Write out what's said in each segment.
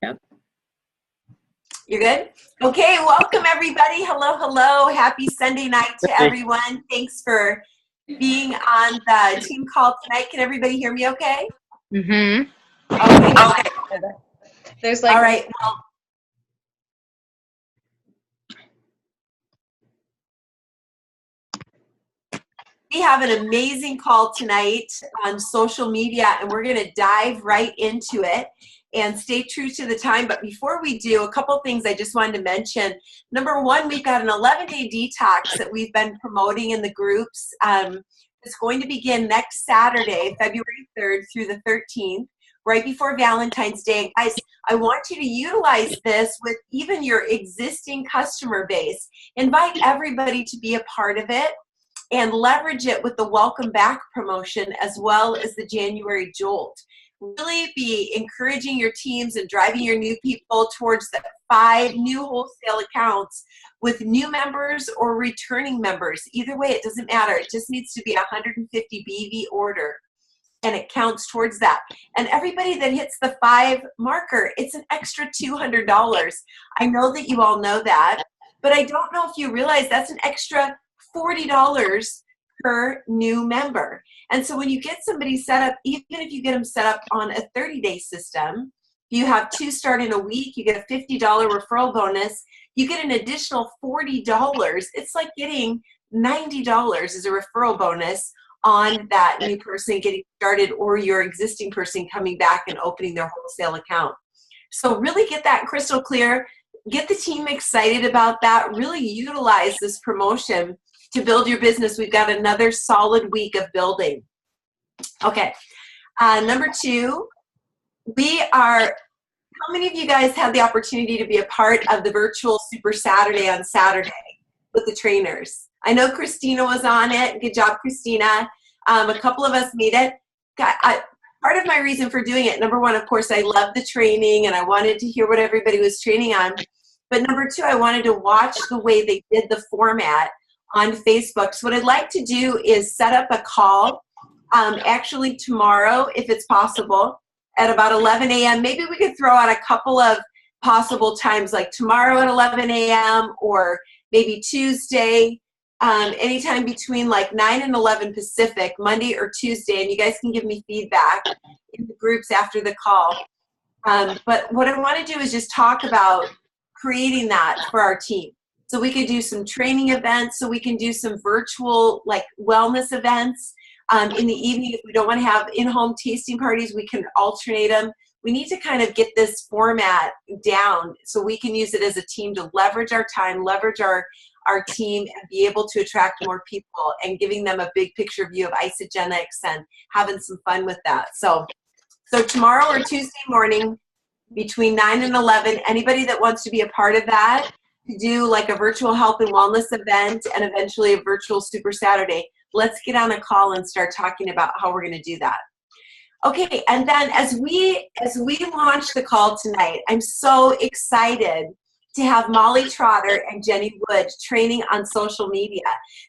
Yep. You're good? Okay, welcome everybody. Hello, hello. Happy Sunday night to everyone. Thanks for being on the team call tonight. Can everybody hear me okay? Mm-hmm. Okay. There's like, all right. Well, we have an amazing call tonight on social media, and we're going to dive right into it and stay true to the time. But before we do, a couple things I just wanted to mention. Number one, we've got an 11-day detox that we've been promoting in the groups. It's going to begin next Saturday, February 3rd through the 13th, right before Valentine's Day. Guys, I want you to utilize this with even your existing customer base. Invite everybody to be a part of it, and leverage it with the Welcome Back promotion as well as the January Jolt. Really be encouraging your teams and driving your new people towards the 5 new wholesale accounts with new members or returning members. Either way, it doesn't matter. It just needs to be a 150 BV order, and it counts towards that. And everybody that hits the 5 marker, it's an extra $200. I know that you all know that, but I don't know if you realize that's an extra $40 per new member. And so when you get somebody set up, even if you get them set up on a 30-day system, you have 2 start in a week, you get a $50 referral bonus, you get an additional $40. It's like getting $90 as a referral bonus on that new person getting started or your existing person coming back and opening their wholesale account. So really get that crystal clear. Get the team excited about that. Really utilize this promotion to build your business. We've got another solid week of building. Okay. Number 2, how many of you guys had the opportunity to be a part of the virtual Super Saturday on Saturday with the trainers? I know Christina was on it. Good job, Christina. A couple of us made it. Part of my reason for doing it, number 1, of course, I love the training and I wanted to hear what everybody was training on. But number 2, I wanted to watch the way they did the format on Facebook. So what I'd like to do is set up a call actually tomorrow, if it's possible, at about 11 a.m. Maybe we could throw out a couple of possible times, like tomorrow at 11 a.m. or maybe Tuesday, anytime between like 9 and 11 Pacific, Monday or Tuesday, and you guys can give me feedback in the groups after the call. But what I want to do is just talk about creating that for our team. So we could do some training events, so we can do some virtual like wellness events in the evening. If we don't want to have in-home tasting parties, we can alternate them. We need to kind of get this format down so we can use it as a team to leverage our time, leverage our team, and be able to attract more people and giving them a big picture view of Isagenix and having some fun with that. So tomorrow or Tuesday morning between 9 and 11, anybody that wants to be a part of that, to do like a virtual health and wellness event and eventually a virtual Super Saturday, let's get on a call and start talking about how we're going to do that. Okay, and then as we launch the call tonight, I'm so excited to have Molly Trotter and Jenny Wood training on social media,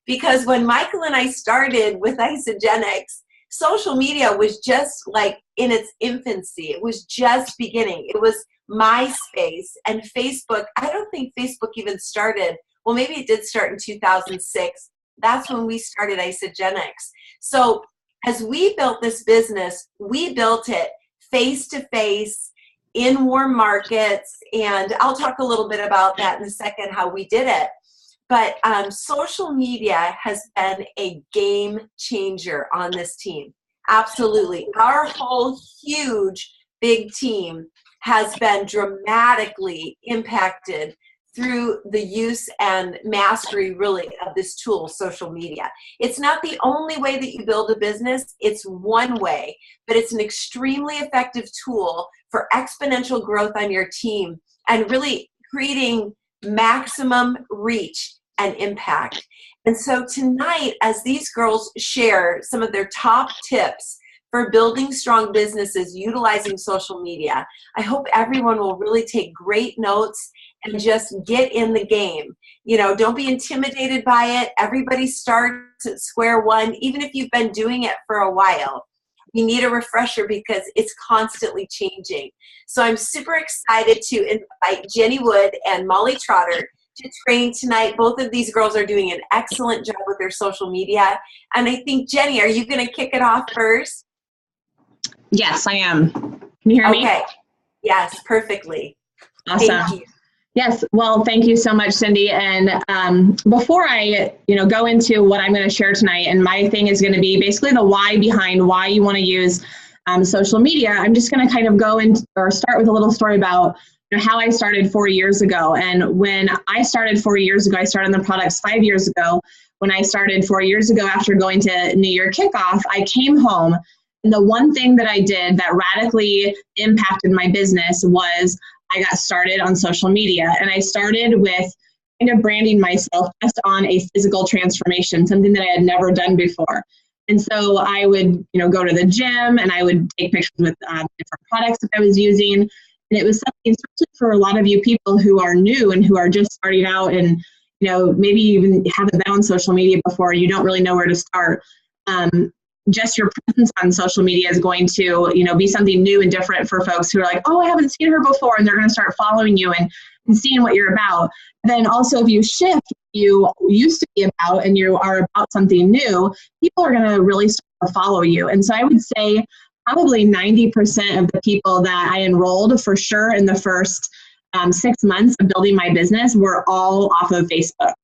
because when Michael and I started with Isagenix, social media was just like in its infancy. It was just beginning. It was MySpace and Facebook. I don't think Facebook even started. Well, maybe it did start in 2006. That's when we started Isagenix. So as we built this business, we built it face-to-face in warm markets. And I'll talk a little bit about that in a second, how we did it. But social media has been a game changer on this team. Absolutely. Our whole huge, big team has been dramatically impacted through the use and mastery, really, of this tool, social media. It's not the only way that you build a business. It's one way, but it's an extremely effective tool for exponential growth on your team and really creating maximum reach and impact. And so tonight, as these girls share some of their top tips for building strong businesses utilizing social media, I hope everyone will really take great notes and just get in the game. You know, don't be intimidated by it. Everybody starts at square one, even if you've been doing it for a while. we need a refresher because it's constantly changing. So I'm super excited to invite Jenny Wood and Molly Trotter to train tonight. Both of these girls are doing an excellent job with their social media. And I think, Jenny, are you going to kick it off first? Yes, I am. Can you hear me? Okay. Yes, perfectly. Awesome. Thank you. Yes, well, thank you so much, Cindy. And before I, go into what I'm going to share tonight, and my thing is going to be basically the why behind why you want to use social media. I'm just going to kind of go in or start with a little story about how I started 4 years ago. And when I started 4 years ago, I started on the products 5 years ago. When I started 4 years ago after going to New Year Kickoff, I came home. And the one thing that I did that radically impacted my business was I got started on social media. And I started with kind of branding myself just on a physical transformation, something that I had never done before. And so I would, go to the gym and I would take pictures with different products that I was using. And it was something, especially for a lot of you people who are new and who are just starting out and, maybe even haven't been on social media before, you don't really know where to start. Just your presence on social media is going to, be something new and different for folks who are like, oh, I haven't seen her before. And they're going to start following you and seeing what you're about. And then also if you shift, you used to be about and you are about something new, people are going to really start to follow you. And so I would say probably 90% of the people that I enrolled for sure in the first 6 months of building my business were all off of Facebook.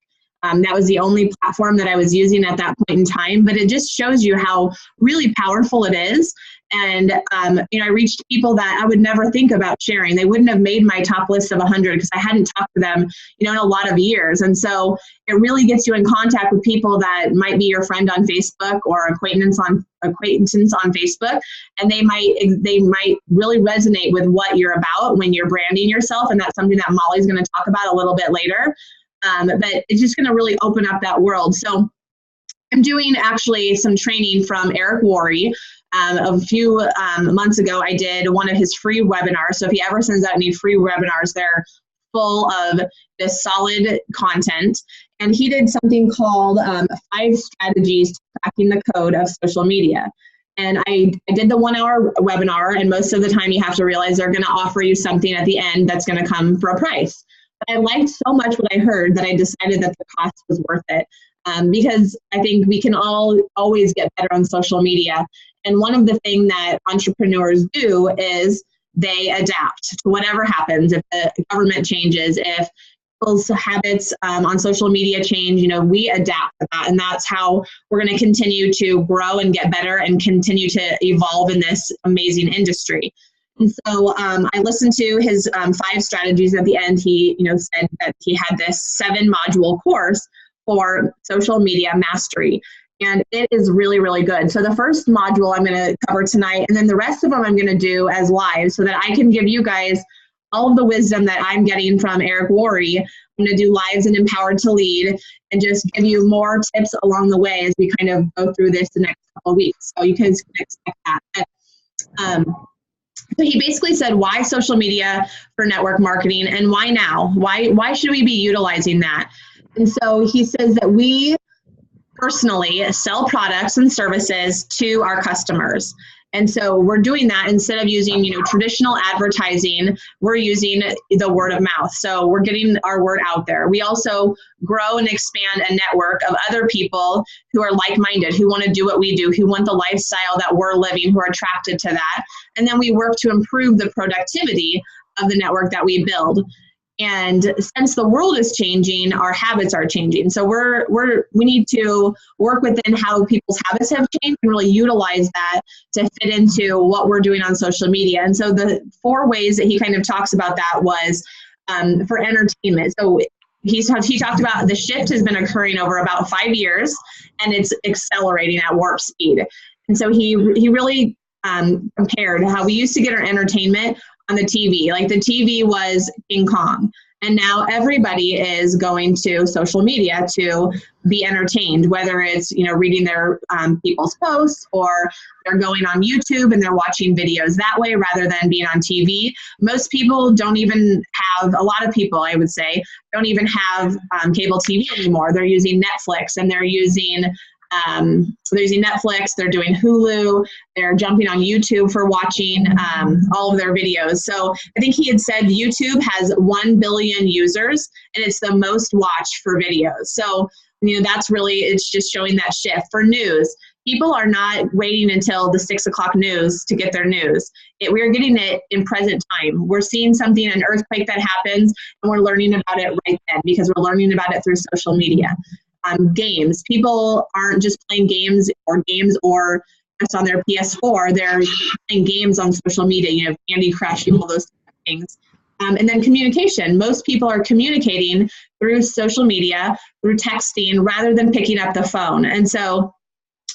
That was the only platform that I was using at that point in time, but it just shows you how really powerful it is. And, I reached people that I would never think about sharing. They wouldn't have made my top list of 100 because I hadn't talked to them, in a lot of years. And so it really gets you in contact with people that might be your friend on Facebook or acquaintance on Facebook. And they might really resonate with what you're about when you're branding yourself. And that's something that Molly's going to talk about a little bit later. But it's just going to really open up that world. So I'm doing actually some training from Eric Worre. A few months ago, I did one of his free webinars. So if he ever sends out any free webinars, they're full of this solid content. And he did something called 5 strategies to cracking the code of social media. And I did the 1 hour webinar, and most of the time you have to realize they're going to offer you something at the end that's going to come for a price. But I liked so much what I heard that I decided that the cost was worth it. Because I think we can all always get better on social media. And one of the things that entrepreneurs do is they adapt to whatever happens. If the government changes, if people's habits on social media change, we adapt to that. And that's how we're going to continue to grow and get better and continue to evolve in this amazing industry. And so I listened to his 5 strategies at the end. He, said that he had this 7-module course for social media mastery. And it is really, really good. So the first module I'm going to cover tonight, and then the rest of them I'm going to do as live so that I can give you guys all of the wisdom that I'm getting from Eric Worre. I'm going to do lives and Empowered to Lead and just give you more tips along the way as we kind of go through this the next couple of weeks. So you guys can expect that. But, so he basically said, why social media for network marketing and why now? Why should we be utilizing that? And so he says that we personally sell products and services to our customers. And so we're doing that instead of using, traditional advertising, we're using the word of mouth. So we're getting our word out there. We also grow and expand a network of other people who are like-minded, who want to do what we do, who want the lifestyle that we're living, who are attracted to that. And then we work to improve the productivity of the network that we build. And since the world is changing, our habits are changing. So we need to work within how people's habits have changed and really utilize that to fit into what we're doing on social media. And so the 4 ways that he kind of talks about that was for entertainment. So he talked about the shift has been occurring over about 5 years, and it's accelerating at warp speed. And so he really compared how we used to get our entertainment on the TV. Like the TV was King Kong. And now everybody is going to social media to be entertained, whether it's, reading their people's posts, or they're going on YouTube and they're watching videos that way rather than being on TV. Most people don't even have, a lot of people, I would say, don't even have cable TV anymore. They're using Netflix and they're using So they're using Netflix, they're doing Hulu, they're jumping on YouTube for watching all of their videos. So I think he had said YouTube has 1 billion users, and it's the most watched for videos. So, that's really, it's just showing that shift. For news, people are not waiting until the 6 o'clock news to get their news. We're getting it in present time. We're seeing something, an earthquake that happens, and we're learning about it right then because we're learning about it through social media. Games. People aren't just playing games or just on their PS4. They're playing games on social media, Candy Crush, all those things. And then communication. Most people are communicating through social media, through texting, rather than picking up the phone. And so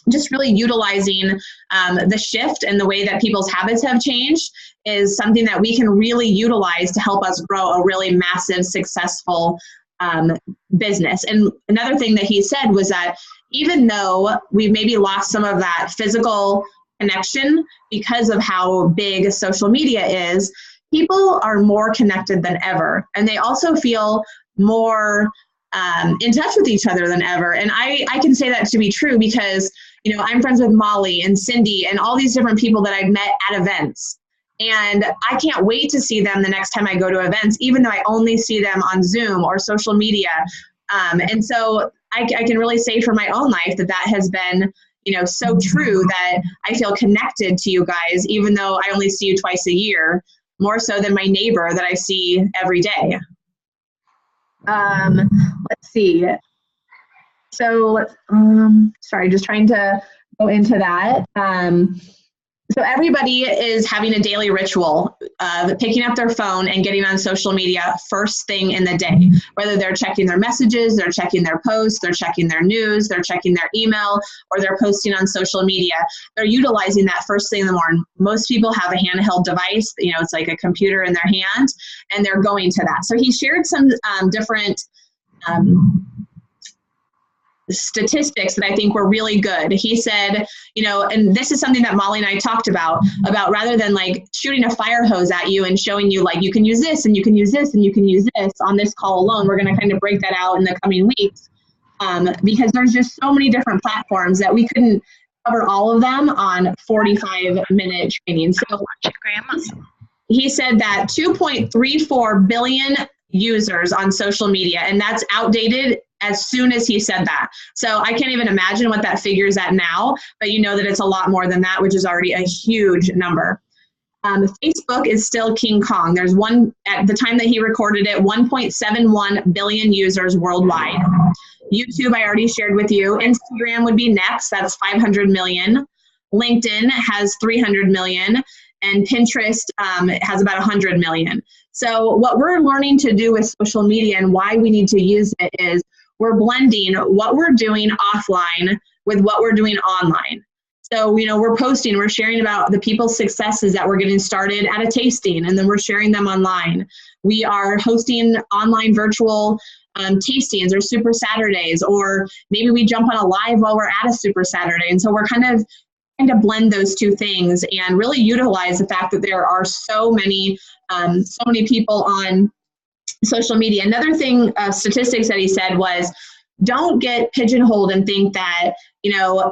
just really utilizing the shift and the way that people's habits have changed is something that we can really utilize to help us grow a really massive, successful business. And another thing that he said was that even though we've maybe lost some of that physical connection because of how big social media is, people are more connected than ever. And they also feel more in touch with each other than ever. And I can say that to be true because, I'm friends with Molly and Cindy and all these different people that I've met at events. And I can't wait to see them the next time I go to events, even though I only see them on Zoom or social media. And so I can really say for my own life that has been, so true that I feel connected to you guys, even though I only see you twice a year, more so than my neighbor that I see every day. Let's see. So, sorry, just trying to go into that. So everybody is having a daily ritual of picking up their phone and getting on social media first thing in the day, whether they're checking their messages, they're checking their posts, they're checking their news, they're checking their email, or they're posting on social media. They're utilizing that first thing in the morning. Most people have a handheld device, it's like a computer in their hand, and they're going to that. So he shared some different statistics that I think were really good. He said, and this is something that Molly and I talked about rather than like shooting a fire hose at you and showing you like, you can use this and you can use this and you can use this on this call alone. We're going to kind of break that out in the coming weeks because there's just so many different platforms that we couldn't cover all of them on 45-minute training. So he said that 2.34 billion users on social media, and that's outdated as soon as he said that. So I can't even imagine what that figure is at now, but that it's a lot more than that, which is already a huge number. Facebook is still King Kong. There's at the time that he recorded it, 1.71 billion users worldwide. YouTube, I already shared with you. Instagram would be next. That's 500 million. LinkedIn has 300 million. And Pinterest has about 100 million. So what we're learning to do with social media and why we need to use it is we're blending what we're doing offline with what we're doing online. So, we're posting, we're sharing about the people's successes that we're getting started at a tasting, and then we're sharing them online. We are hosting online virtual tastings or Super Saturdays, or maybe we jump on a live while we're at a Super Saturday. And so we're kind of trying to blend those two things and really utilize the fact that there are so many people on social media. Another thing, statistics that he said was, don't get pigeonholed and think that,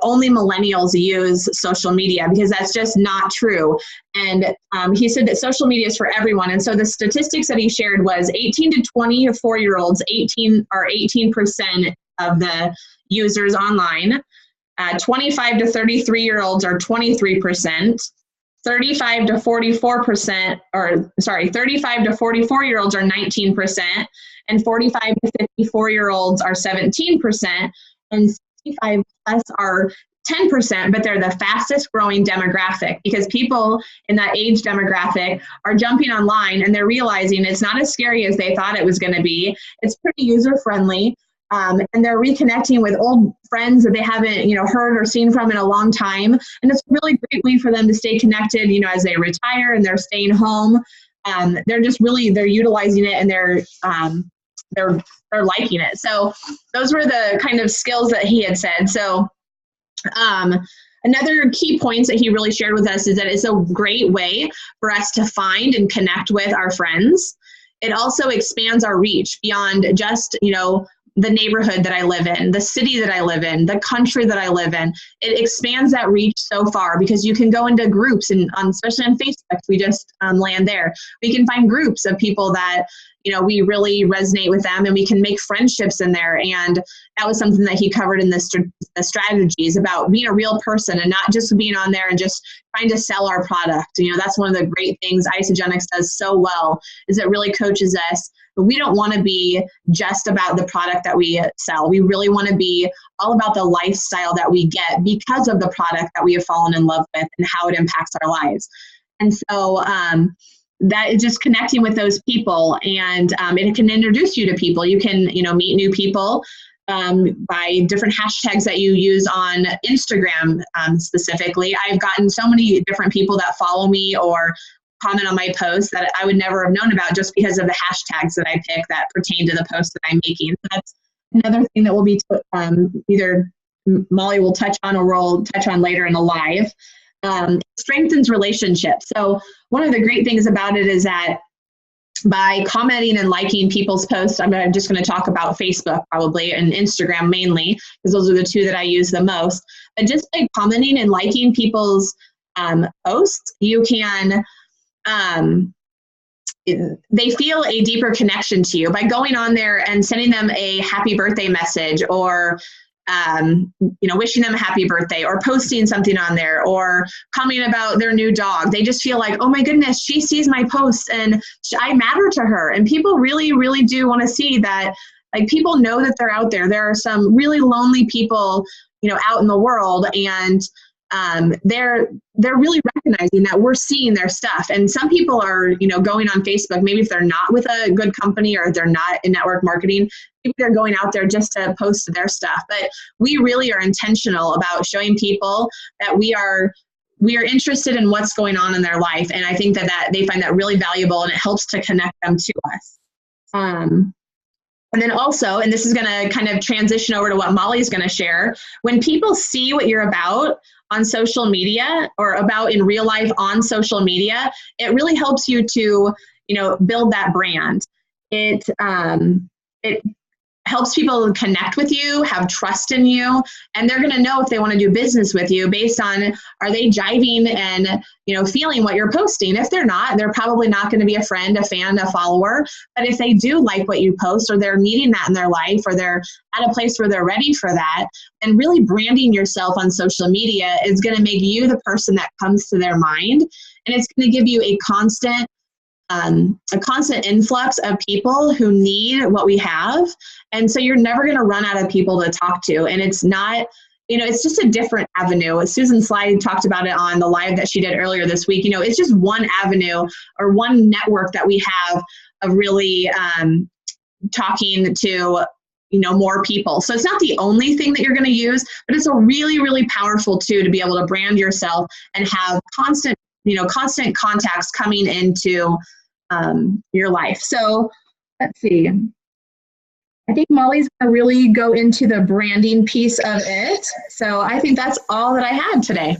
only millennials use social media, because that's just not true. And he said that social media is for everyone. And so the statistics that he shared was 18 to 24-year-olds, 18% of the users online. 25 to 33-year-olds are 23%. 35 to 44-year-olds are 19%, and 45 to 54-year-olds are 17%, and 65 plus are 10%, but they're the fastest growing demographic because people in that age demographic are jumping online and they're realizing it's not as scary as they thought it was going to be. It's pretty user friendly. And they're reconnecting with old friends that they haven't, heard or seen from in a long time. And it's a really great way for them to stay connected, as they retire and they're staying home. They're utilizing it and they're liking it. So those were the kind of skills that he had said. So another key points that he really shared with us is that it's a great way for us to find and connect with our friends. It also expands our reach beyond just, the neighborhood that I live in, the city that I live in, the country that I live in. It expands that reach so far because you can go into groups, and especially on Facebook, we just land there. We can find groups of people that, we really resonate with them, and we can make friendships in there. And that was something that he covered in the strategies about being a real person and not just being on there and just trying to sell our product. That's one of the great things Isagenix does so well, is it really coaches us. But we don't want to be just about the product that we sell. We really want to be all about the lifestyle that we get because of the product that we have fallen in love with and how it impacts our lives. And so that is just connecting with those people, and it can introduce you to people. You can, meet new people by different hashtags that you use on Instagram specifically. I've gotten so many different people that follow me or comment on my posts that I would never have known about just because of the hashtags that I pick that pertain to the posts that I'm making. So that's another thing that will be either Molly will touch on or we'll touch on later in the live. Strengthens relationships. So one of the great things about it is that by commenting and liking people's posts, I'm just going to talk about Facebook probably and Instagram mainly, because those are the two that I use the most. But just by commenting and liking people's posts, you can they feel a deeper connection to you by going on there and sending them a happy birthday message, or wishing them a happy birthday, or posting something on there, or commenting about their new dog. They just feel like, oh my goodness, she sees my posts and I matter to her. And people really, really do want to see that. Like, people know that they're out there. There are some really lonely people, out in the world, and they're really recognizing that we're seeing their stuff. And some people are, going on Facebook, maybe if they're not with a good company or they're not in network marketing, maybe they're going out there just to post their stuff. But we really are intentional about showing people that we are interested in what's going on in their life. And I think that they find that really valuable, and it helps to connect them to us. And then also, and this is going to kind of transition over to what Molly's going to share, when people see what you're about on social media or about in real life on social media, it really helps you to, build that brand. It helps people connect with you, have trust in you, and they're going to know if they want to do business with you based on, are they jiving and, feeling what you're posting. If they're not, they're probably not going to be a friend, a fan, a follower. But if they do like what you post, or they're needing that in their life, or they're at a place where they're ready for that, and really branding yourself on social media is going to make you the person that comes to their mind. And it's going to give you a constant influx of people who need what we have. And so you're never going to run out of people to talk to. And it's not, it's just a different avenue. Susan Slide talked about it on the live that she did earlier this week. It's just one avenue or one network that we have of really talking to, more people. So it's not the only thing that you're going to use, but it's a really, really powerful tool to be able to brand yourself and have constant contacts coming into your life. So let's see. I think Molly's going to really go into the branding piece of it. So I think that's all that I had today.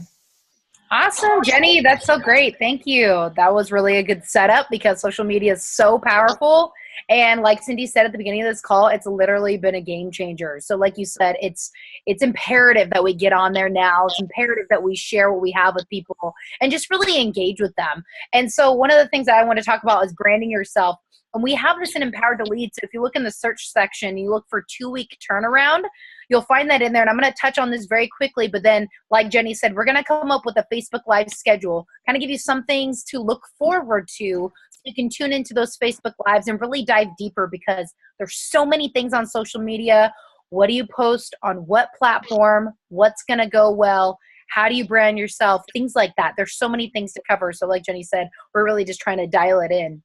Awesome, Jenny. That's so great. Thank you. That was really a good setup, because social media is so powerful. And like Cindy said at the beginning of this call, it's literally been a game changer. So like you said, it's imperative that we get on there now. It's imperative that we share what we have with people and just really engage with them. And so one of the things that I want to talk about is branding yourself. And we have this in Empowered to Lead. So if you look in the search section, you look for 2-week turnaround, you'll find that in there. And I'm going to touch on this very quickly. But then, like Jenny said, we're going to come up with a Facebook Live schedule, kind of give you some things to look forward to, so you can tune into those Facebook Lives and really dive deeper, because there's so many things on social media. What do you post on what platform? What's going to go well? How do you brand yourself? Things like that. There's so many things to cover. So like Jenny said, we're really just trying to dial it in.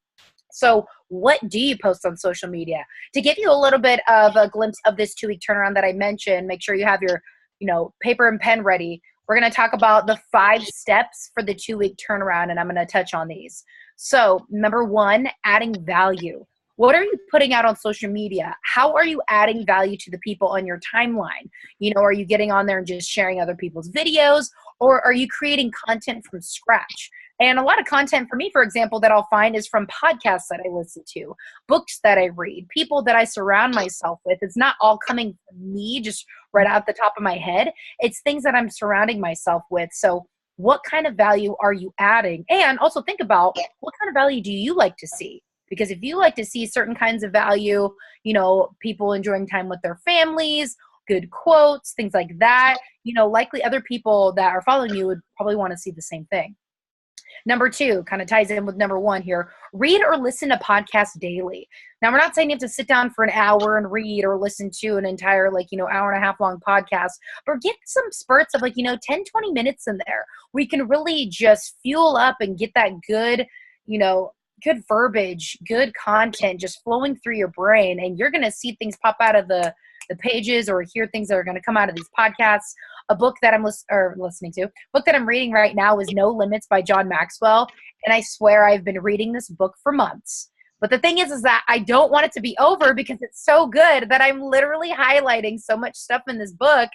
So what do you post on social media? To give you a little bit of a glimpse of this 2-week turnaround that I mentioned, make sure you have your, paper and pen ready. We're going to talk about the 5 steps for the 2-week turnaround, and I'm going to touch on these. So number 1, adding value. What are you putting out on social media? How are you adding value to the people on your timeline? Are you getting on there and just sharing other people's videos, or are you creating content from scratch? And a lot of content for me, for example, that I'll find is from podcasts that I listen to, books that I read, people that I surround myself with. It's not all coming from me just right out the top of my head. It's things that I'm surrounding myself with. So what kind of value are you adding? And also think about, what kind of value do you like to see? Because if you like to see certain kinds of value, people enjoying time with their families, good quotes, things like that, likely other people that are following you would probably want to see the same thing. Number 2 kind of ties in with number 1 here. Read or listen to podcasts daily. Now, we're not saying you have to sit down for an hour and read or listen to an entire, hour and a half long podcast, but get some spurts of 10, 20 minutes in there. We can really just fuel up and get that good, good verbiage, good content just flowing through your brain. And you're going to see things pop out of the pages or hear things that are going to come out of these podcasts. A book that I'm book that I'm reading right now is No Limits by John Maxwell. And I swear I've been reading this book for months. But the thing is that I don't want it to be over because it's so good that I'm literally highlighting so much stuff in this book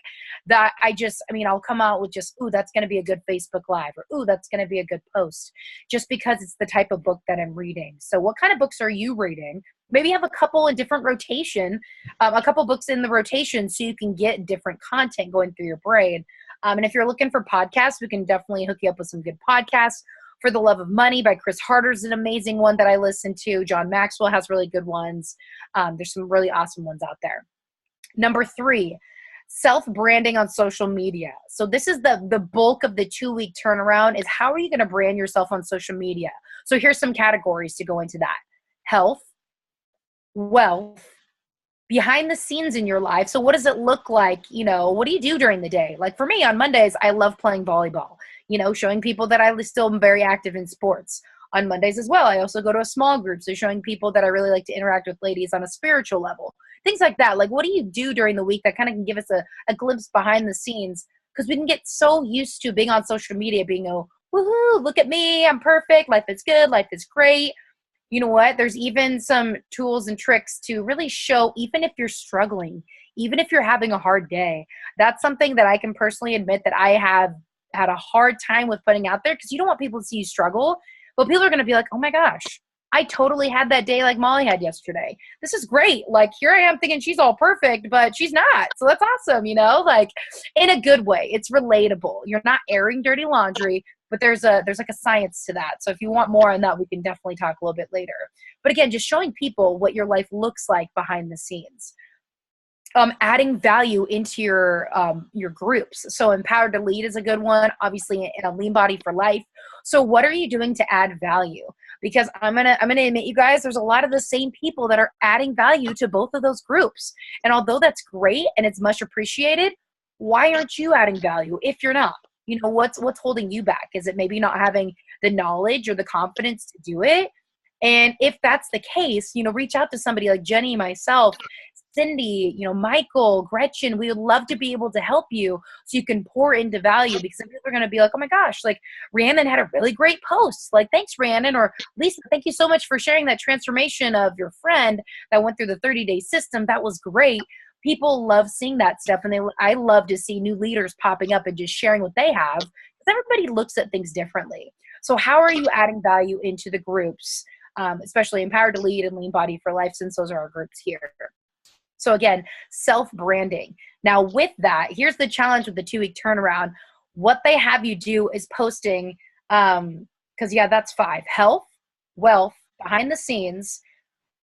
that I'll come out with just, ooh, that's going to be a good Facebook Live, or ooh, that's going to be a good post, just because it's the type of book that I'm reading. So what kind of books are you reading? Maybe have a couple in different rotation, a couple books in the rotation so you can get different content going through your brain. And if you're looking for podcasts, we can definitely hook you up with some good podcasts. For the Love of Money by Chris Harder is an amazing one that I listen to. John Maxwell has really good ones. There's some really awesome ones out there. Number 3, self-branding on social media. So this is the bulk of the 2-week turnaround, is how are you going to brand yourself on social media? So here's some categories to go into that. Health, wealth, behind the scenes in your life. So what does it look like? What do you do during the day? Like for me on Mondays, I love playing volleyball, showing people that I still am very active in sports. On Mondays as well, I also go to a small group. So showing people that I really like to interact with ladies on a spiritual level, things like that. Like, what do you do during the week that kind of can give us a glimpse behind the scenes? Because we can get so used to being on social media, being, woohoo, look at me, I'm perfect, life is good, life is great. You know what? There's even some tools and tricks to really show, even if you're struggling, even if you're having a hard day. That's something that I can personally admit that I have had a hard time with putting out there, because you don't want people to see you struggle. But people are going to be like, oh my gosh, I totally had that day like Molly had yesterday. This is great. Like, here I am thinking she's all perfect, but she's not. So that's awesome, like in a good way. It's relatable. You're not airing dirty laundry, but there's like a science to that. So if you want more on that, we can definitely talk a little bit later. But again, just showing people what your life looks like behind the scenes. Adding value into your groups. So Empowered to Lead is a good one, obviously in a Lean Body for Life. So what are you doing to add value? Because I'm gonna admit, you guys, there's a lot of the same people that are adding value to both of those groups. And although that's great and it's much appreciated, why aren't you adding value if you're not? What's holding you back? Is it maybe not having the knowledge or the confidence to do it? And if that's the case, reach out to somebody like Jenny, myself, Cindy, Michael, Gretchen. We would love to be able to help you so you can pour into value, because people are going to be like, oh my gosh, like Rhiannon had a really great post. Like, thanks, Rhiannon. Or Lisa, thank you so much for sharing that transformation of your friend that went through the 30-day system. That was great. People love seeing that stuff. And I love to see new leaders popping up and just sharing what they have, because everybody looks at things differently. So how are you adding value into the groups, especially Empowered to Lead and Lean Body for Life, since those are our groups here? So again, self-branding. Now with that, here's the challenge with the 2-week turnaround. What they have you do is posting, because that's 5. Health, wealth, behind the scenes,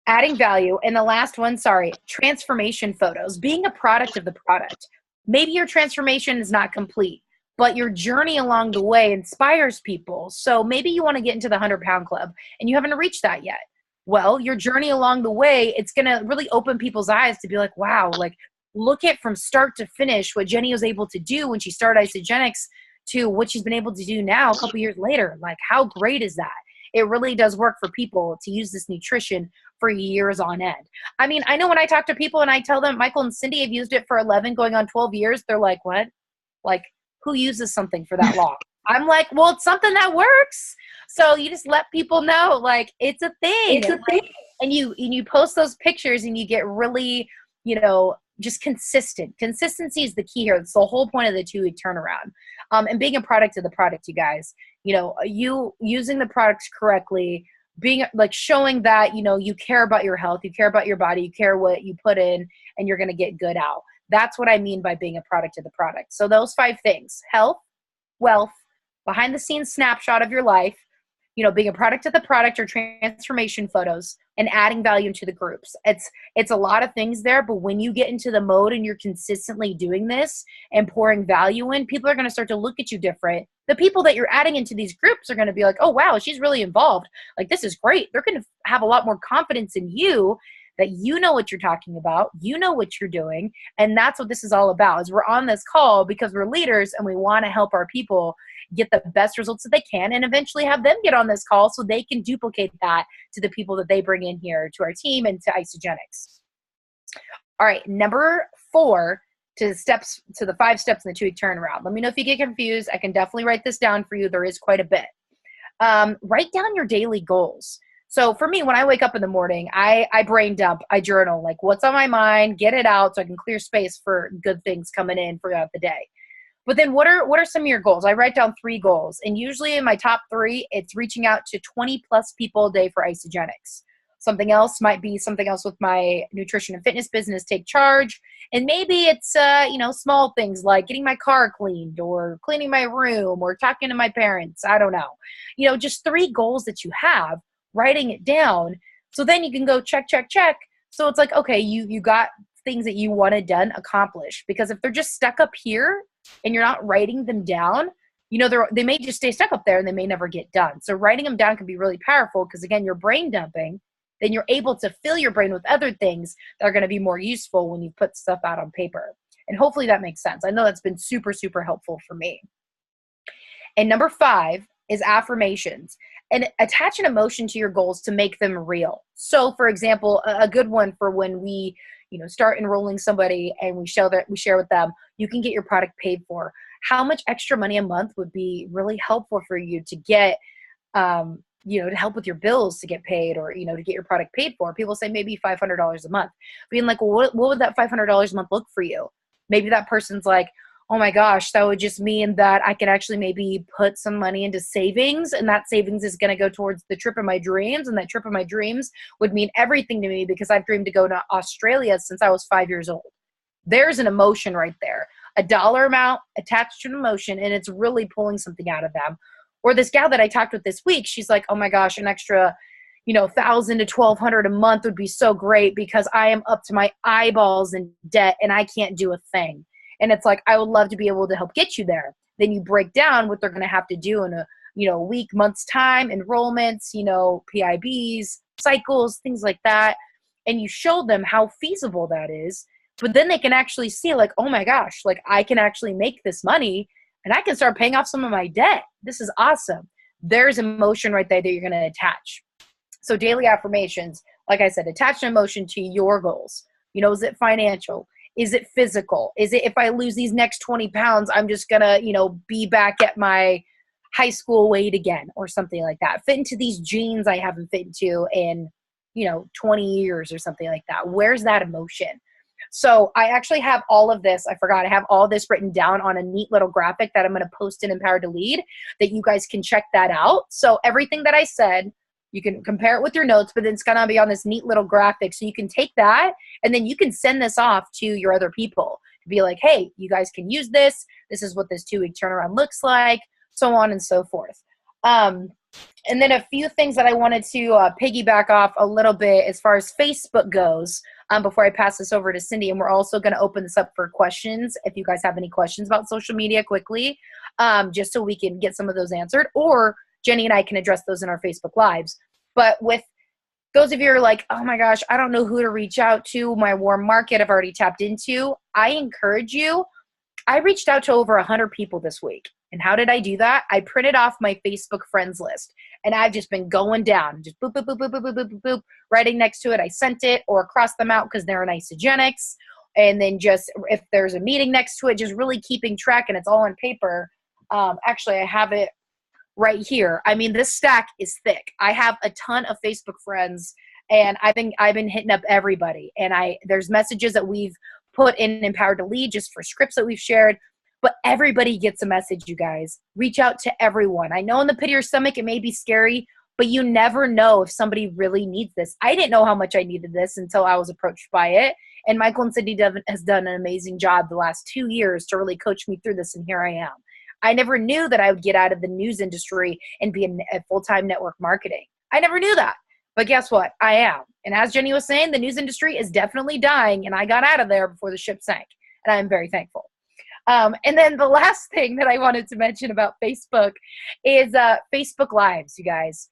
adding value, and the last one, transformation photos, being a product of the product. Maybe your transformation is not complete, but your journey along the way inspires people. So maybe you want to get into the 100-pound club and you haven't reached that yet. Well, your journey along the way, it's going to really open people's eyes to be like, wow, like look at from start to finish what Jenny was able to do when she started Isagenix to what she's been able to do now a couple years later. Like, how great is that? It really does work for people to use this nutrition for years on end. I mean, I know when I talk to people and I tell them Michael and Cindy have used it for 11 going on 12 years, they're like, what? Like, who uses something for that long? I'm like, well, it's something that works. So you just let people know, like, it's a thing. It's a thing. And you post those pictures and you get really, just consistent. Consistency is the key here. It's the whole point of the 2-week turnaround. And being a product of the product, you guys. you using the products correctly, being like showing that, you care about your health, you care about your body, you care what you put in, and you're going to get good out. That's what I mean by being a product of the product. So those 5 things: health, wealth, behind the scenes snapshot of your life, being a product of the product or transformation photos, and adding value to the groups. It's a lot of things there, but when you get into the mode and you're consistently doing this and pouring value in, people are going to start to look at you different. The people that you're adding into these groups are going to be like, oh, wow, she's really involved. Like, this is great. They're going to have a lot more confidence in you, that you know what you're talking about, you know what you're doing. And that's what this is all about, is we're on this call because we're leaders and we want to help our people get the best results that they can, and eventually have them get on this call so they can duplicate that to the people that they bring in here to our team and to Isagenix. All right, number 4, to the 5 steps in the 2-week turnaround. Let me know if you get confused. I can definitely write this down for you. There is quite a bit. Write down your daily goals. So for me, when I wake up in the morning, I brain dump, I journal, like what's on my mind, get it out so I can clear space for good things coming in throughout the day. But then what are some of your goals? I write down 3 goals, and usually in my top 3, it's reaching out to 20 plus people a day for Isagenix. Something else might be something else with my nutrition and fitness business, Take Charge. And maybe it's, small things like getting my car cleaned or cleaning my room or talking to my parents. I don't know. Just 3 goals that you have, writing it down. So then you can go check, check, check. So it's like, okay, you got things that you wanted done, accomplished. Because if they're just stuck up here and you're not writing them down, they may just stay stuck up there and they may never get done. So writing them down can be really powerful because, again, you're brain dumping. Then you're able to fill your brain with other things that are going to be more useful when you put stuff out on paper. And hopefully that makes sense. I know that's been super, super helpful for me. And number 5 is affirmations. And attach an emotion to your goals to make them real. So, for example, a good one for when we start enrolling somebody and we share with them, you can get your product paid for. How much extra money a month would be really helpful for you to get, to help with your bills to get paid, or, to get your product paid for? People say maybe $500 a month. Being like, well, what would that $500 a month look for you? Maybe that person's like, oh my gosh, that would just mean that I could actually maybe put some money into savings, and that savings is going to go towards the trip of my dreams. And that trip of my dreams would mean everything to me because I've dreamed to go to Australia since I was 5 years old. There's an emotion right there, a dollar amount attached to an emotion, and it's really pulling something out of them. Or this gal that I talked with this week, she's like, oh my gosh, an extra, $1,000 to $1,200 a month would be so great because I am up to my eyeballs in debt and I can't do a thing. And it's like, I would love to be able to help get you there. Then you break down what they're going to have to do in a week, month's time, enrollments, PIBs, cycles, things like that. And you show them how feasible that is. But then they can actually see like, oh my gosh, like I can actually make this money and I can start paying off some of my debt. This is awesome. There's emotion right there that you're going to attach. So daily affirmations, like I said, attach an emotion to your goals. Is it financial? Is it physical? Is it, if I lose these next 20 pounds, I'm just going to, be back at my high school weight again or something like that. Fit into these jeans I haven't fit into in, 20 years or something like that. Where's that emotion? So I actually have all of this. I forgot. I have all this written down on a neat little graphic that I'm going to post in Empowered to Lead that you guys can check that out. So everything that I said, you can compare it with your notes, but then it's going to be on this neat little graphic. So you can take that and then you can send this off to your other people to be like, hey, you guys can use this. This is what this 2-week turnaround looks like, so on and so forth. And then a few things that I wanted to piggyback off a little bit as far as Facebook goes before I pass this over to Cindy. And we're also going to open this up for questions if you guys have any questions about social media quickly, just so we can get some of those answered, or Jenny and I can address those in our Facebook Lives. But with those of you who are like, oh my gosh, I don't know who to reach out to, my warm market I've already tapped into, I encourage you. I reached out to over 100 people this week. And how did I do that? I printed off my Facebook friends list. And I've just been going down, just boop, boop, boop, boop, boop, boop, boop, boop, writing next to it. I sent it or crossed them out because they're in Isagenix. And then just if there's a meeting next to it, just really keeping track, and it's all on paper. Actually, I have it right here. I mean, this stack is thick. I have a ton of Facebook friends, and I've been hitting up everybody. And there's messages that we've put in Empowered to Lead just for scripts that we've shared. But everybody gets a message, you guys. Reach out to everyone. I know in the pit of your stomach it may be scary, but you never know if somebody really needs this. I didn't know how much I needed this until I was approached by it. And Michael and Cindy has done an amazing job the last 2 years to really coach me through this, and here I am. I never knew that I would get out of the news industry and be a full-time network marketing. I never knew that. But guess what? I am. And as Jenny was saying, the news industry is definitely dying, and I got out of there before the ship sank. And I'm very thankful. And then the last thing that I wanted to mention about Facebook is Facebook Lives, you guys.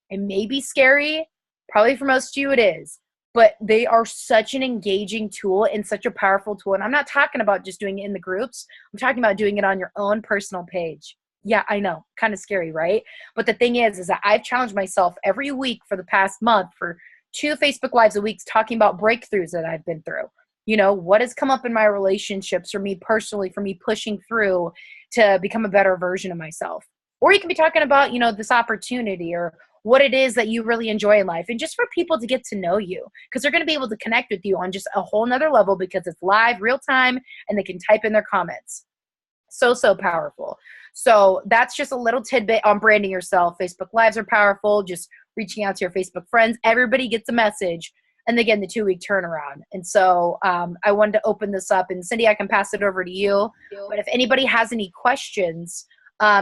It may be scary. Probably for most of you it is. But they are such an engaging tool and such a powerful tool. And I'm not talking about just doing it in the groups. I'm talking about doing it on your own personal page. Yeah, I know. Kind of scary, right? But the thing is that I've challenged myself every week for the past month for 2 Facebook Lives a week talking about breakthroughs that I've been through. You know, what has come up in my relationships, for me personally, for me pushing through to become a better version of myself. Or you can be talking about, you know, this opportunity or what it is that you really enjoy in life, and just for people to get to know you, because they're going to be able to connect with you on just a whole nother level because it's live, real time, and they can type in their comments. So powerful. So that's just a little tidbit on branding yourself. Facebook Lives are powerful. Just reaching out to your Facebook friends. Everybody gets a message. And again, the 2-week turnaround. And so I wanted to open this up. And Cindy, I can pass it over to you. But if anybody has any questions,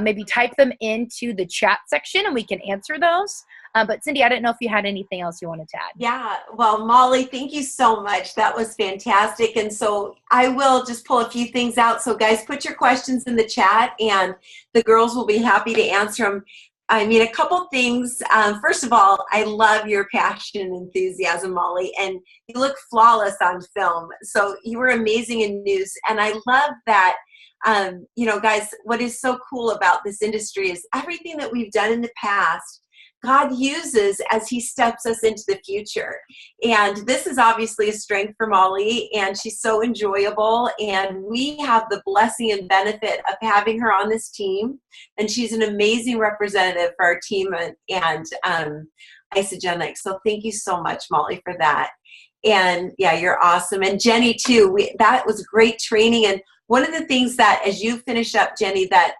maybe type them into the chat section and we can answer those. But Cindy, I didn't know if you had anything else you wanted to add. Yeah, well, Molly, thank you so much. That was fantastic. And so I will just pull a few things out. So guys, put your questions in the chat and the girls will be happy to answer them. I mean, a couple things. First of all, I love your passion and enthusiasm, Molly, and you look flawless on film. So you were amazing in news. And I love that, you know, guys, what is so cool about this industry is everything that we've done in the past, God uses as he steps us into the future. And this is obviously a strength for Molly, and she's so enjoyable. And we have the blessing and benefit of having her on this team. And she's an amazing representative for our team and Isagenix. So thank you so much, Molly, for that. And yeah, you're awesome. And Jenny too, that was great training. And one of the things that, as you finish up, Jenny, that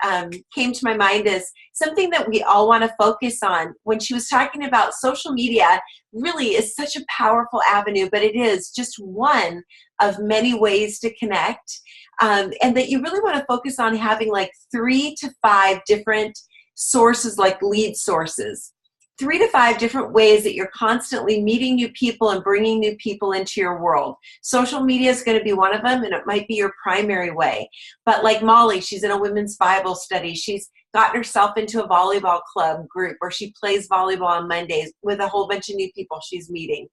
came to my mind is something that we all want to focus on. When she was talking about social media, really is such a powerful avenue, but it is just one of many ways to connect. And that you really want to focus on having like 3 to 5 different sources, like lead sources. 3 to 5 different ways that you're constantly meeting new people and bringing new people into your world. Social media is going to be one of them, and it might be your primary way. But like Molly, she's in a women's Bible study. She's gotten herself into a volleyball club group where she plays volleyball on Mondays with a whole bunch of new people she's meeting.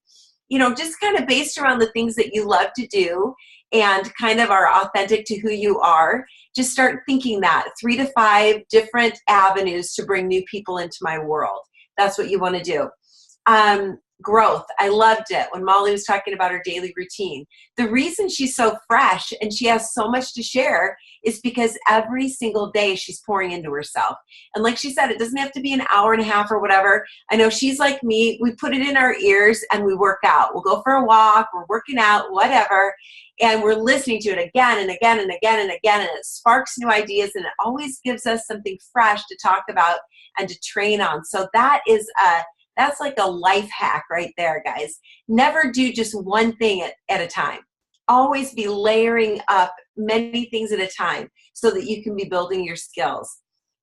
You know, just kind of based around the things that you love to do and kind of are authentic to who you are. Just start thinking that 3 to 5 different avenues to bring new people into my world. That's what you want to do. Growth. I loved it when Molly was talking about her daily routine. The reason she's so fresh and she has so much to share is because every single day she's pouring into herself. And like she said, it doesn't have to be an hour and a half or whatever. I know she's like me. We put it in our ears and we work out. We'll go for a walk. We're working out, whatever. And we're listening to it again and again and again and again. And it sparks new ideas and it always gives us something fresh to talk about and to train on. So that's like a life hack right there, guys. Never do just one thing at a time. Always be layering up many things at a time so that you can be building your skills.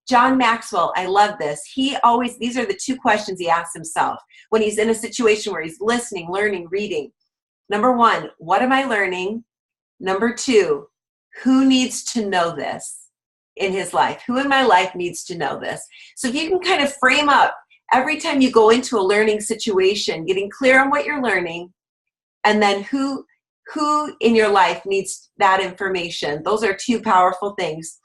John Maxwell, I love this. These are the 2 questions he asks himself when he's in a situation where he's listening, learning, reading. Number 1, what am I learning? Number 2, who needs to know this in his life? Who in my life needs to know this? So if you can kind of frame up every time you go into a learning situation, getting clear on what you're learning, and then who in your life needs that information. Those are 2 powerful things.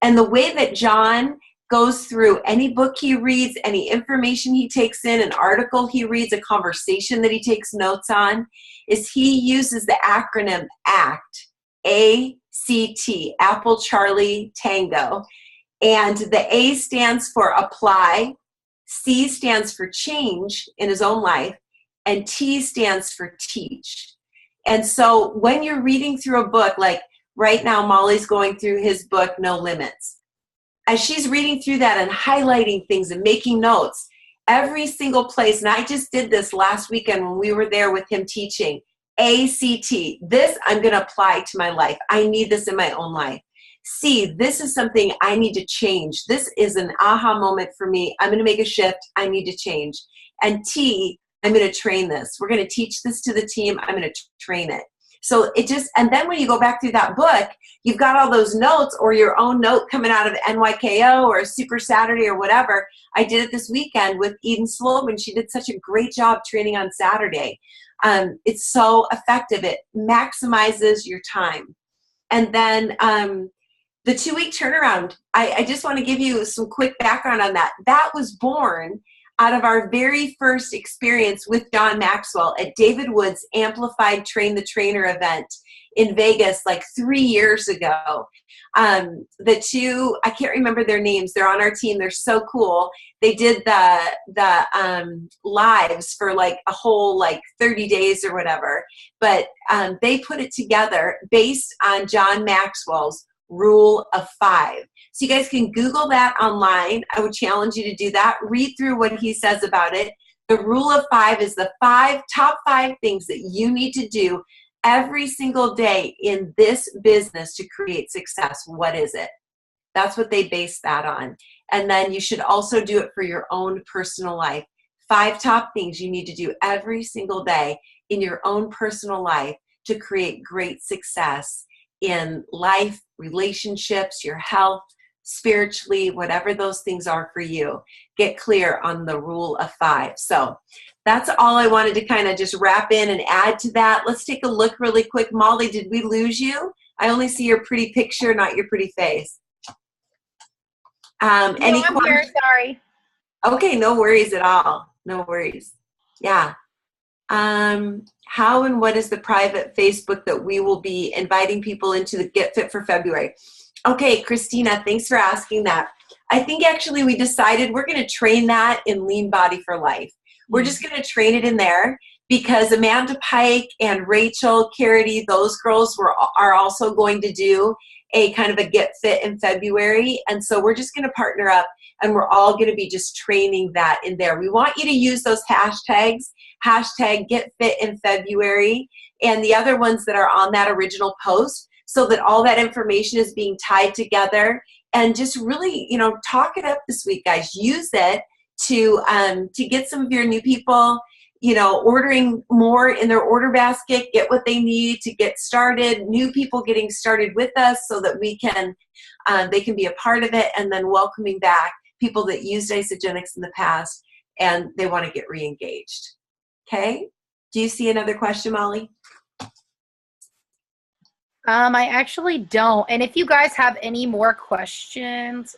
And the way that John goes through any book he reads, any information he takes in, an article he reads, a conversation that he takes notes on, is he uses the acronym ACT, A-C-T, Apple, Charlie, Tango. And the A stands for apply, C stands for change in his own life, and T stands for teach. And so when you're reading through a book, like right now Molly's going through his book, No Limits. As she's reading through that and highlighting things and making notes, every single place, and I just did this last weekend when we were there with him teaching, ACT, this I'm going to apply to my life. I need this in my own life. C, this is something I need to change. This is an aha moment for me. I'm going to make a shift. I need to change. And T, I'm going to train this. We're going to teach this to the team. I'm going to train it. So it just, and then when you go back through that book, you've got all those notes or your own note coming out of NYKO or Super Saturday or whatever. I did it this weekend with Eden Sloman. She did such a great job training on Saturday. It's so effective. It maximizes your time. And then the 2-week turnaround, I just want to give you some quick background on that. That was born out of our very first experience with John Maxwell at David Wood's Amplified Train the Trainer event in Vegas like 3 years ago. The two, I can't remember their names. They're on our team. They're so cool. They did the lives for like a whole like 30 days or whatever. But they put it together based on John Maxwell's Rule of 5. So you guys can Google that online. I would challenge you to do that. Read through what he says about it. The Rule of 5 is the top 5 things that you need to do every single day in this business to create success. What is it? That's what they base that on. And then you should also do it for your own personal life. 5 top things you need to do every single day in your own personal life to create great success in life, relationships, your health, spiritually, whatever those things are for you. Get clear on the Rule of 5. So that's all I wanted to kind of just wrap in and add to that. Let's take a look really quick. Molly, did we lose you? I only see your pretty picture, not your pretty face. I'm here, sorry. Okay, no worries at all. No worries. Yeah. How and what is the private Facebook that we will be inviting people into the Get Fit for February? Okay, Christina, thanks for asking that. I think actually we decided we're going to train that in Lean Body for Life. We're just going to train it in there because Amanda Pike and Rachel Carity, those girls are also going to do a kind of a Get Fit in February. And so we're just going to partner up and we're all going to be just training that in there. We want you to use those hashtags, hashtag Get Fit in February, and the other ones that are on that original post so that all that information is being tied together and just really, talk it up this week, guys. Use it to get some of your new people, ordering more in their order basket, get what they need to get started, new people getting started with us so that we can, they can be a part of it, and then welcoming back people that used Isagenix in the past and they want to get re-engaged. Okay? Do you see another question, Molly? I actually don't. And if you guys have any more questions,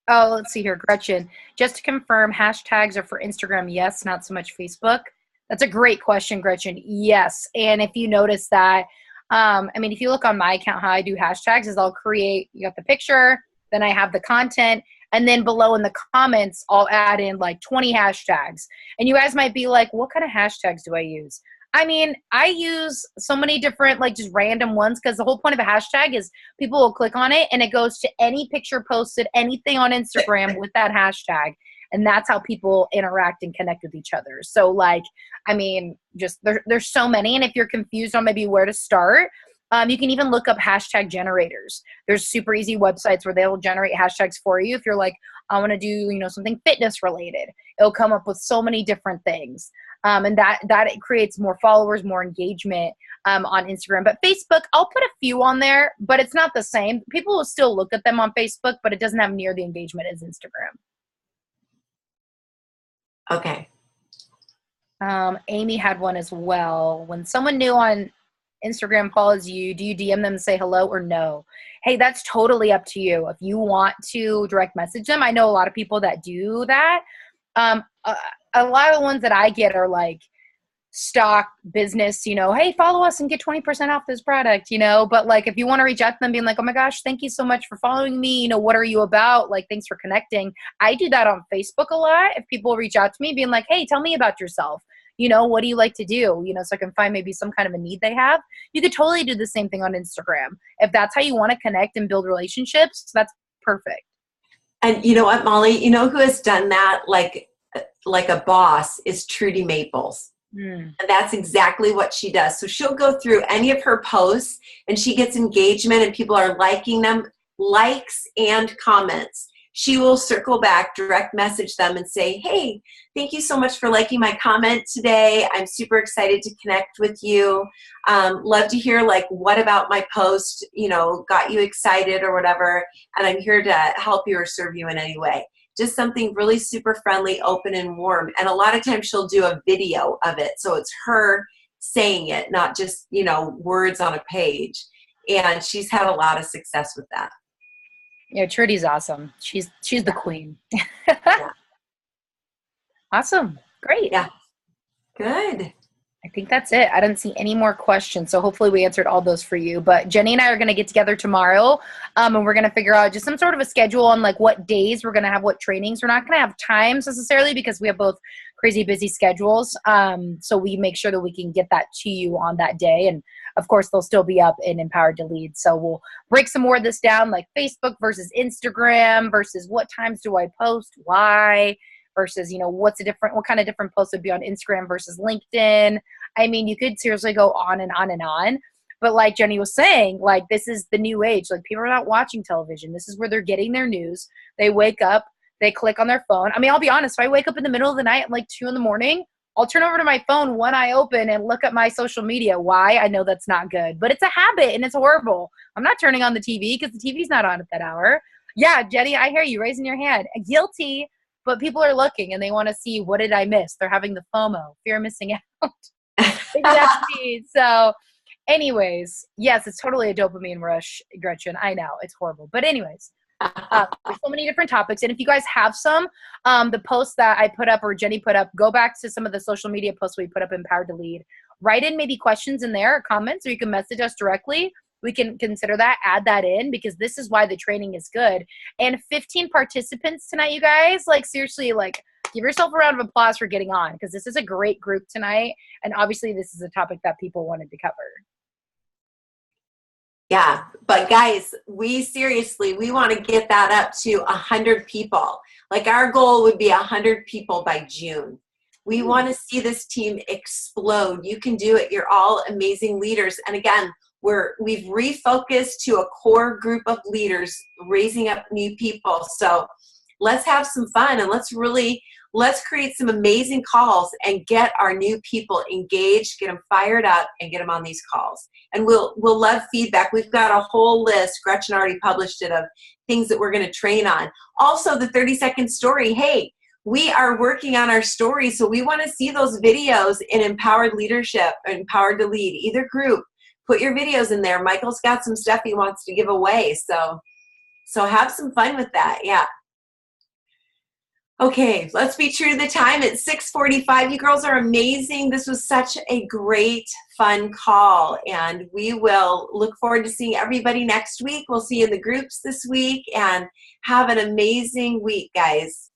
let's see here, Gretchen. Just to confirm, hashtags are for Instagram, yes, not so much Facebook. That's a great question, Gretchen. Yes. And if you notice that, if you look on my account, how I do hashtags is I'll create, you got the picture, then I have the content, and then below in the comments, I'll add in like 20 hashtags. And you guys might be like, what kind of hashtags do I use? I use so many different, like just random ones, because the whole point of a hashtag is people will click on it and it goes to any picture posted, anything on Instagram with that hashtag. And that's how people interact and connect with each other. So there's so many. And if you're confused on maybe where to start, you can even look up hashtag generators. There's super easy websites where they will generate hashtags for you. If you're like, I want to do, something fitness related, it'll come up with so many different things. And that it creates more followers, more engagement on Instagram. But Facebook, I'll put a few on there, but it's not the same. People will still look at them on Facebook, but it doesn't have near the engagement as Instagram. Okay. Amy had one as well. When someone new on Instagram follows you, do you DM them and say hello or no? Hey, that's totally up to you. If you want to direct message them, I know a lot of people that do that. A lot of the ones that I get are like stock business, hey, follow us and get 20% off this product, but like, if you want to reach out to them being like, oh my gosh, thank you so much for following me. What are you about? Like, thanks for connecting. I do that on Facebook a lot. If people reach out to me being like, hey, tell me about yourself, what do you like to do? So I can find maybe some kind of a need they have. You could totally do the same thing on Instagram. If that's how you want to connect and build relationships, that's perfect. And you know what, Molly? You know who has done that like a boss is Trudy Maples. And that's exactly what she does. So she'll go through any of her posts and she gets engagement and people are liking them, likes and comments. She will circle back, direct message them and say, hey, thank you so much for liking my comment today. I'm super excited to connect with you. Love to hear what about my post, got you excited or whatever. And I'm here to help you or serve you in any way. Just something really super friendly, open and warm. And a lot of times she'll do a video of it. So it's her saying it, not just, words on a page. And she's had a lot of success with that. Yeah, Trudy's awesome. She's the queen. Yeah. Awesome. Great. Yeah. Good. I think that's it. I didn't see any more questions. So hopefully we answered all those for you. But Jenny and I are going to get together tomorrow and we're going to figure out just some sort of a schedule on what days we're going to have what trainings. We're not going to have times necessarily because we have both crazy busy schedules. So we make sure that we can get that to you on that day. And of course, they'll still be up in Empowered to Lead. So we'll break some more of this down, like Facebook versus Instagram versus what times do I post, why, versus, what kind of different posts would be on Instagram versus LinkedIn. I mean, you could seriously go on and on and on. But like Jenny was saying, this is the new age. People are not watching television. This is where they're getting their news. They wake up, they click on their phone. I mean, I'll be honest, if I wake up in the middle of the night at 2 a.m, I'll turn over to my phone, one eye open, and look at my social media. Why? I know that's not good, but it's a habit and it's horrible. I'm not turning on the TV because the TV's not on at that hour. Yeah, Jenny, I hear you raising your hand. Guilty, but people are looking and they want to see, what did I miss? They're having the FOMO, fear of missing out. Exactly. So anyways, yes, it's totally a dopamine rush, Gretchen. I know it's horrible, but anyways, there's so many different topics. And if you guys have the posts that I put up or Jenny put up, go back to some of the social media posts we put up in Empowered to Lead, write in maybe questions in there or comments, or you can message us directly. We can consider that, add that in, because this is why the training is good. And 15 participants tonight, you guys, seriously, give yourself a round of applause for getting on, because this is a great group tonight. And obviously this is a topic that people wanted to cover. Yeah, but guys, we want to get that up to 100 people. Our goal would be 100 people by June. We want to see this team explode. You can do it. You're all amazing leaders. And again, we've refocused to a core group of leaders, raising up new people. So let's have some fun and let's create some amazing calls and get our new people engaged, get them fired up, and get them on these calls. And we'll love feedback. We've got a whole list. Gretchen already published it of things that we're going to train on. Also, the 30-second story. Hey, we are working on our stories, so we want to see those videos in Empowered Leadership, Empowered to Lead, either group. Put your videos in there. Michael's got some stuff he wants to give away. So have some fun with that. Yeah. Okay, let's be true to the time. It's 6:45. You girls are amazing. This was such a great, fun call. And we will look forward to seeing everybody next week. We'll see you in the groups this week. And have an amazing week, guys.